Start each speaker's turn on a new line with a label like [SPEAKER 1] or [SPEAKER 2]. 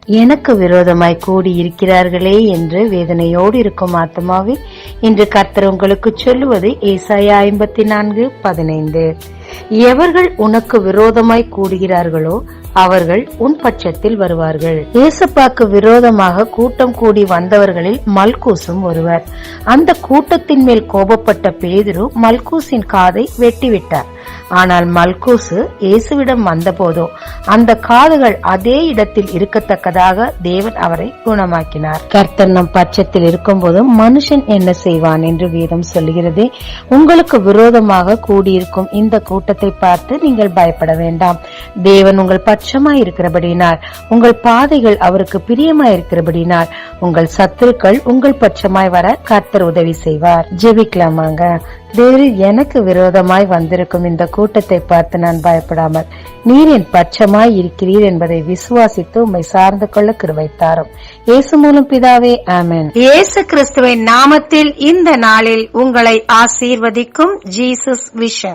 [SPEAKER 1] எனக்கு விரோதமாய் கூடி இருக்கிறார்களே என்று வேதனையோடு இருக்கும் ஆத்மாவே, இன்று கர்த்தர் உங்களுக்கு சொல்லுவது ஏசாயா 54:15. எவர்கள் உனக்கு விரோதமாய் கூடுகிறார்களோ அவர்கள் உன் பட்சத்தில் வருவார்கள். ஏசப்பாக்கு விரோதமாக கூட்டம் கூடி வந்தவர்களில் மல்கூசும் ஒருவர். அந்த கூட்டத்தின் மேல் கோபப்பட்ட பேதுரு மல்கூசின் காதை வெட்டிவிட்டார். ஆனால் மல்கூசு இயேசுவிடம் வந்தபோதோ அந்த காதுகள் அதே இடத்தில் இருக்கத்தக்கதாக தேவன் அவரை குணமாக்கினார். கர்த்தர் நம் பட்சத்தில் இருக்கும் போதும் மனுஷன் என்ன செய்வான் என்று வேதம் சொல்லுகிறது. உங்களுக்கு விரோதமாக கூடியிருக்கும் இந்த கூட்டத்தை பார்த்து நீங்கள் பயப்பட வேண்டாம். தேவன் உங்கள் பட்சமாய் இருக்கிறபடினால், உங்கள் பாதைகள் அவருக்கு பிரியமாய் இருக்கிறபடினால், உங்கள் சத்துருக்கள் உங்கள் பட்சமாய் வர கர்த்தர் உதவி செய்வார். ஜெபிக்கலாமாங்க. தேவரீர் எனக்கு விரோதமாய் வந்திருக்கும் இந்த கூட்டத்தை பார்த்து நான் பயப்படாமல் நீர் என் பட்சமாய் இருக்கிறீர் என்பதை விசுவாசித்து உம்மை சார்ந்து கொள்ள கிருபை தாரும். இயேசு மூலம் பிதாவே, ஆமென்.
[SPEAKER 2] இயேசு கிறிஸ்துவின் நாமத்தில் இந்த நாளில் உங்களை ஆசீர்வதிக்கும் ஜீசஸ் விஷன்.